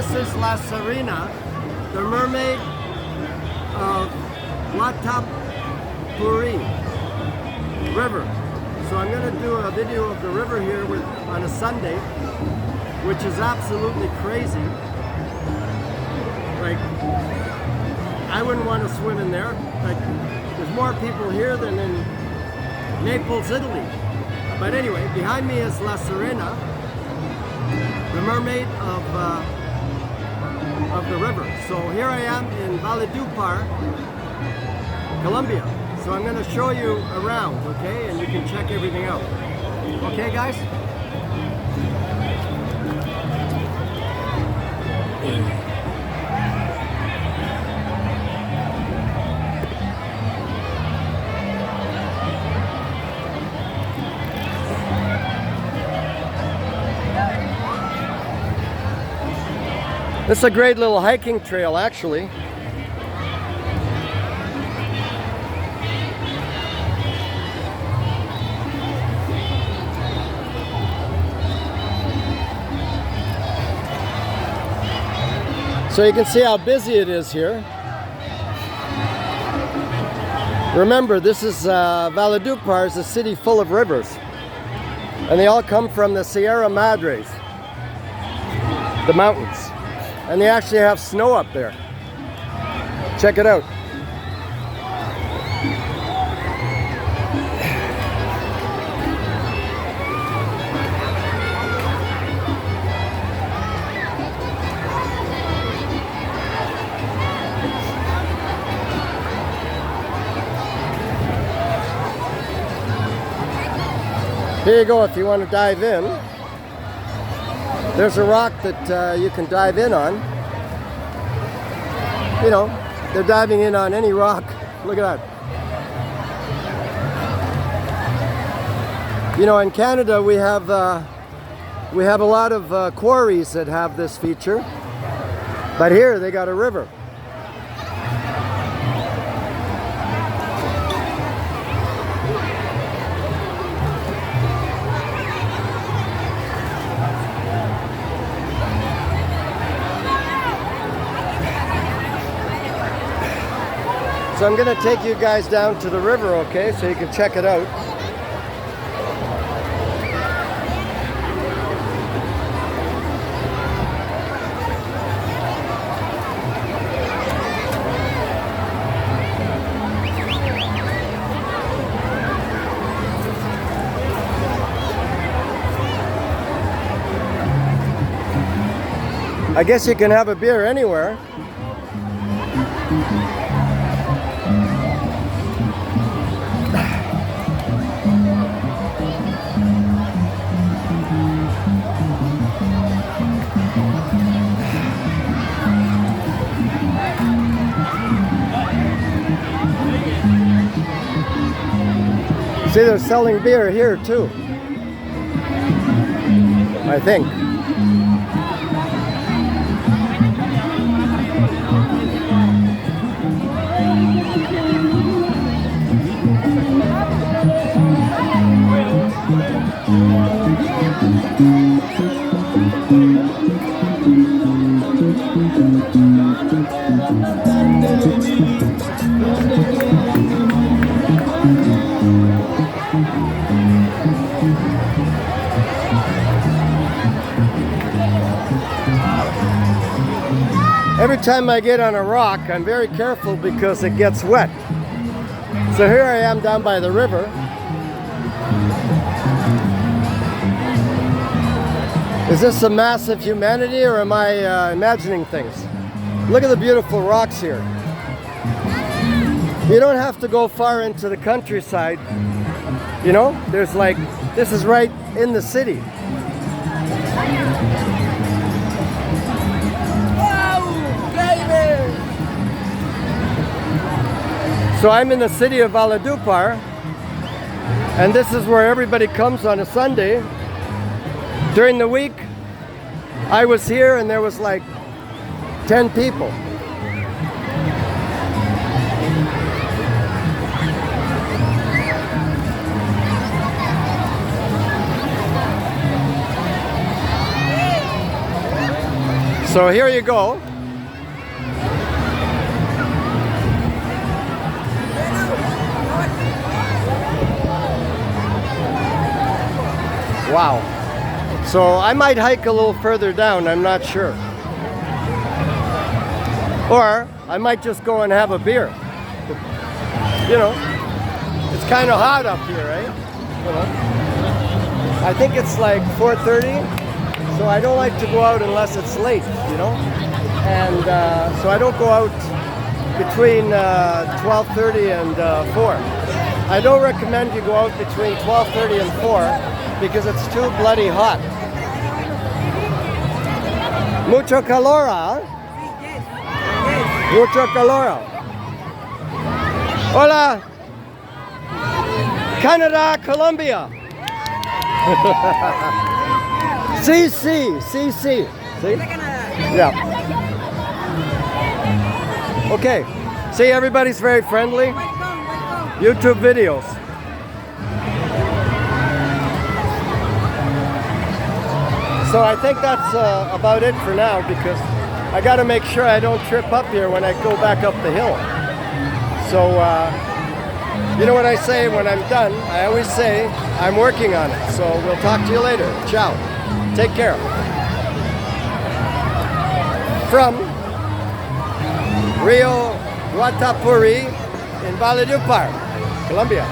This is La SIRENA, the Mermaid of Guatapuri River. So I'm going to do a video of the river here on a Sunday, which is absolutely crazy. Like, I wouldn't want to swim in there. Like, there's more people here than in Naples, Italy. But anyway, behind me is La SIRENA, the mermaid of the river. So here I am in Valledupar, Colombia. So I'm going to show you around, okay? And you can check everything out. Okay, guys? This is a great little hiking trail, actually. So you can see how busy it is here. Remember, this is Valledupar is a city full of rivers. And they all come from the Sierra Madres, the mountains. And they actually have snow up there. Check it out. Here you go if you want to dive in. There's a rock that you can dive in on. You know, they're diving in on any rock. Look at that. You know, in Canada we have a lot of quarries that have this feature, but here they got a river. So I'm going to take you guys down to the river, okay, so you can check it out. I guess you can have a beer anywhere. See, they're selling beer here too, I think. Every time I get on a rock, I'm very careful because it gets wet. So here I am down by the river. Is this a mass of humanity, or am I imagining things? Look at the beautiful rocks here. You don't have to go far into the countryside. You know, there's like, this is right in the city. So I'm in the city of Valledupar, and this is where everybody comes on a Sunday. During the week, I was here and there was like 10 people. So here you go. Wow. So I might hike a little further down, I'm not sure. Or I might just go and have a beer. You know, it's kind of hot up here, right? You know? I think it's like 4:30, so I don't like to go out unless it's late, you know? And so I don't go out between 12:30 and 4. I don't recommend you go out between 12:30 and 4 because it's too bloody hot. Mucho calor, huh? Mucho calor. Hola. Canada, Colombia. CC. See? Yeah. Okay. See, everybody's very friendly. YouTube videos. So I think that's about it for now because I got to make sure I don't trip up here when I go back up the hill. So, you know what I say when I'm done? I always say I'm working on it. So we'll talk to you later. Ciao. Take care. From Rio Guatapuri in Valledupar, Colombia.